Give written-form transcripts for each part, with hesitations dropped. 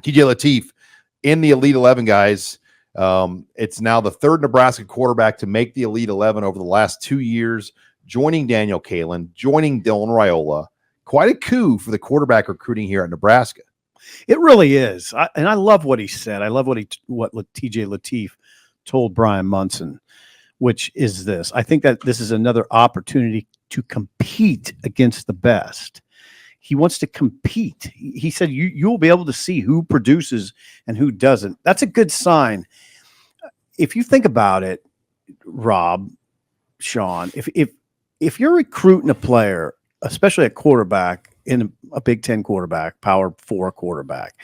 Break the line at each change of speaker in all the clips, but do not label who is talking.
TJ Lateef in the Elite 11, guys. It's now the third Nebraska quarterback to make the Elite 11 over the last 2 years, joining Daniel Kaelin, joining Dylan Raiola. Quite a coup for the quarterback recruiting here at Nebraska.
It really is. And I love what he said. I love what TJ Lateef told Brian Munson, which is this. I think that this is another opportunity to compete against the best. He wants to compete. He said you'll be able to see who produces and who doesn't. That's a good sign. If you think about it, Rob, Sean, if you're recruiting a player, especially a quarterback in a Big Ten quarterback, Power 4 quarterback,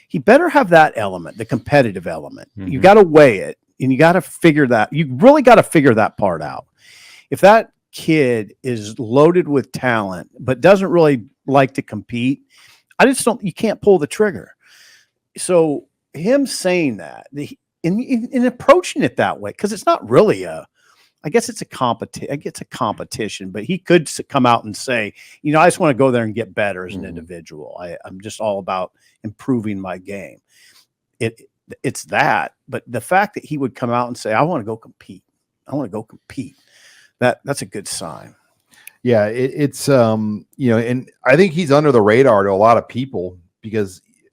he better have that element, the competitive element. Mm-hmm. You got to weigh it, and you got to figure that. You really got to figure that part out. If that kid is loaded with talent but doesn't really like to compete, I just don't. You can't pull the trigger. So him saying that, in approaching it that way, because it's not really I guess it's a competition, but he could come out and say, I just want to go there and get better as an individual. I'm just all about improving my game. It's that, but the fact that he would come out and say, I want to go compete. That's a good sign.
Yeah, it's and I think he's under the radar to a lot of people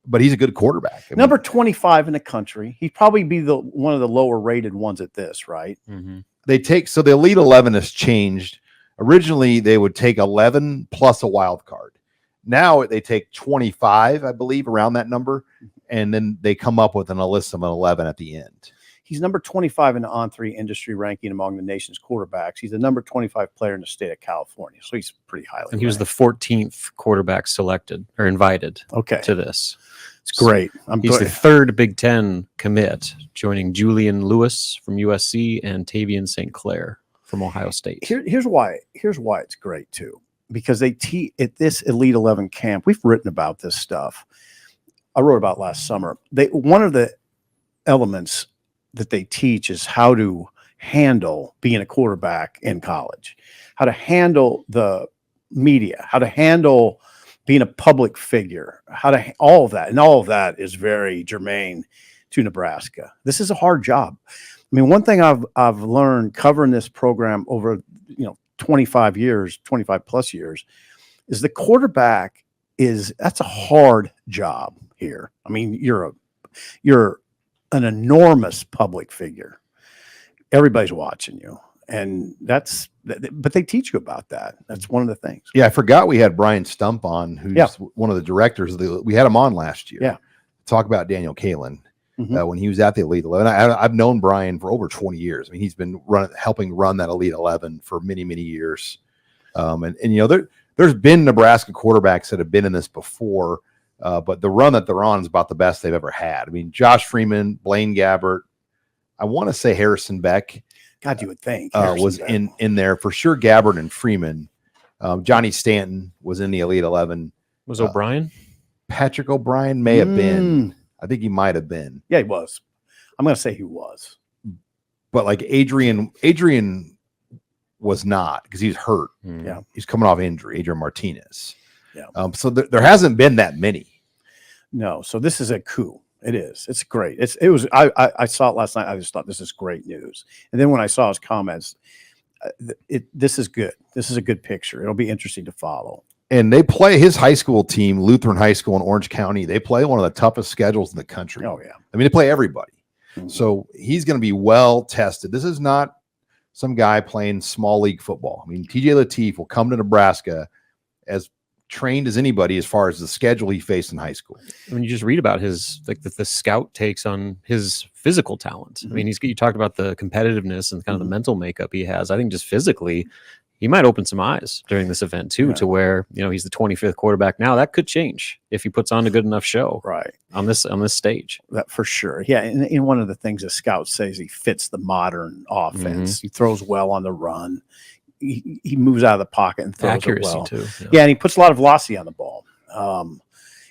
but he's a good quarterback.
Number 25 in the country. He'd probably be one of the lower rated ones at this, right?
Mm-hmm. So the Elite 11 has changed. Originally, they would take 11 plus a wild card. Now they take 25, I believe, around that number, and then they come up with an list of an 11 at the end.
He's number 25 in the On3 industry ranking among the nation's quarterbacks. He's the number 25 player in the state of California, so he's pretty highly ranked.
And he was the 14th quarterback selected or invited to this.
It's great.
He's the third Big Ten commit, joining Julian Lewis from USC and Tavian St. Clair from Ohio State.
Here's why it's great too, because they at this Elite 11 camp. We've written about this stuff. I wrote about last summer. One of the elements that they teach is how to handle being a quarterback in college, how to handle the media, how to handle being a public figure, all of that. And all of that is very germane to Nebraska. This is a hard job. I mean, one thing I've learned covering this program over 25 plus years is the quarterback that's a hard job here. I mean, you're an enormous public figure. Everybody's watching you. And but they teach you about that. That's one of the things.
Yeah, I forgot we had Brian Stump on, who's one of the directors. We had him on last year.
Yeah,
talk about Daniel Kaelin when he was at the Elite 11. I've known Brian for over 20 years. I mean, he's been helping run that Elite 11 for many, many years. There's been Nebraska quarterbacks that have been in this before, but the run that they're on is about the best they've ever had. I mean, Josh Freeman, Blaine Gabbert, I want to say Harrison Beck.
God, you would think
was in there for sure. Gabbert and Freeman, Johnny Stanton was in the Elite 11.
Was O'Brien?
Patrick O'Brien may have been. I think he might have been.
Yeah, he was. I'm going to say he was.
But like Adrian was not, because he's hurt.
Yeah,
he's coming off injury. Adrian Martinez.
Yeah.
So there hasn't been that many.
No. So this is a coup. It is. It's great. I saw it last night. I just thought this is great news. And then when I saw his comments, this is good. This is a good picture. It'll be interesting to follow.
And they play his high school team, Lutheran High School in Orange County. They play one of the toughest schedules in the country.
Oh yeah.
I mean, they play everybody. Mm-hmm. So he's going to be well tested. This is not some guy playing small league football. I mean, TJ Lateef will come to Nebraska as trained as anybody as far as the schedule he faced in high school.
When you just read about his the scout takes on his physical talent. Mm-hmm. I mean, you talked about the competitiveness and kind of the mental makeup he has. I think just physically, he might open some eyes during this event too, to where he's the 25th quarterback now. That could change if he puts on a good enough show,
right,
on this stage.
That for sure. Yeah, and one of the things the scout says, he fits the modern offense. Mm-hmm. He throws well on the run. He moves out of the pocket and throws
accuracy
it well.
Too.
Yeah, and he puts a lot of velocity on the ball. And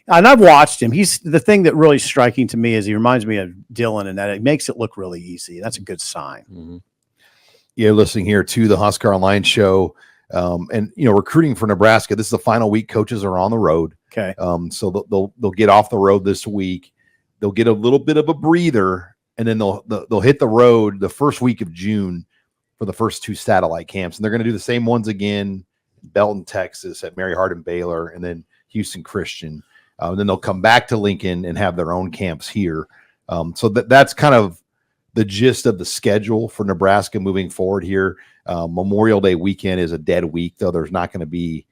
I've watched him. He's the thing that really striking to me is he reminds me of Dylan, and that it makes it look really easy. That's a good sign.
Mm-hmm. You're listening here to the Husker Online show, and recruiting for Nebraska. This is the final week. Coaches are on the road.
Okay.
So they'll get off the road this week. They'll get a little bit of a breather, and then they'll hit the road the first week of June for the first 2 satellite camps, and they're going to do the same ones again: Belton, Texas, at Mary Hardin Baylor, and then Houston Christian. Then they'll come back to Lincoln and have their own camps here. So that's kind of the gist of the schedule for Nebraska moving forward here. Memorial Day weekend is a dead week, though. There's not going to be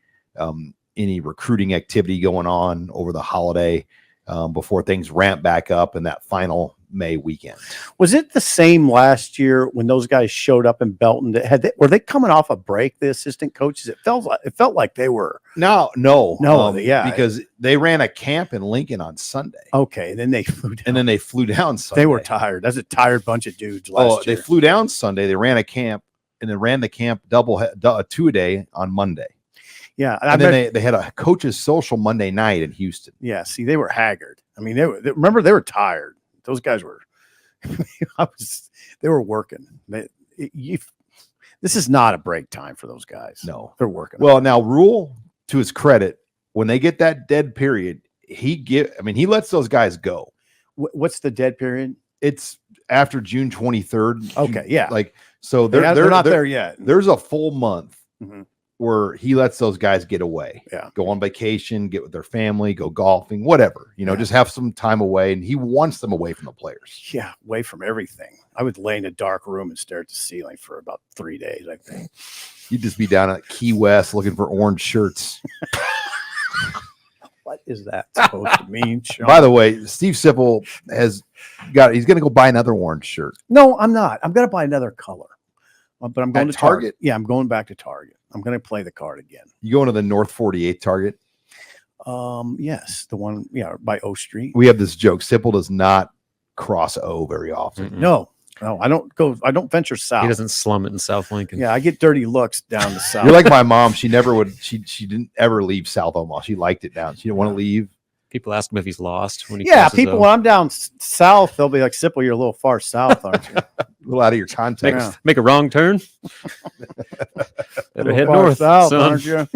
any recruiting activity going on over the holiday before things ramp back up in that final May weekend.
Was it the same last year when those guys showed up in Belton? Were they coming off a break? The assistant coaches. It felt like they were.
No,
yeah,
because they ran a camp in Lincoln on Sunday.
Okay, then they flew down.
And then they flew down Sunday.
They were tired. That's a tired bunch of dudes last year.
They flew down Sunday. They ran a camp and then ran the camp two a day on Monday.
Yeah,
and then they had a coach's social Monday night in Houston.
Yeah, see, they were haggard. I mean, they were tired. Those guys were. They were working. This is not a break time for those guys.
No,
they're working.
Well, now Rule, to his credit, when they get that dead period, he lets those guys go.
What's the dead period?
It's after June 23rd.
Okay, yeah.
So
they're not there yet.
There's a full month.
Mm-hmm.
Where he lets those guys get away, go on vacation, get with their family, go golfing, whatever, just have some time away. And he wants them away from the players.
Yeah. Away from everything. I would lay in a dark room and stare at the ceiling for about 3 days, I think.
You'd just be down at Key West looking for orange shirts.
What is that supposed to mean, Sean?
By the way, Steve Sipple he's going to go buy another orange shirt.
No, I'm not. I'm going to buy another color. But I'm going to
Target.
Yeah, I'm going back to Target. I'm going to play the card again.
You going to the North 48 Target?
Yes, the one, by O Street.
We have this joke. Sipple does not cross O very often.
Mm-mm.
No, I don't go. I don't venture south.
He doesn't slum it in South Lincoln.
Yeah, I get dirty looks down the south.
You're like my mom. She never would. She didn't ever leave South Omaha. She liked it down. She didn't want to leave.
People ask him if he's lost when he
people when I'm down south, they'll be like, Sipple, you're a little far south, aren't you?
A little out of your context.
Make a wrong turn. Better head north,
south,
son.
aren't you?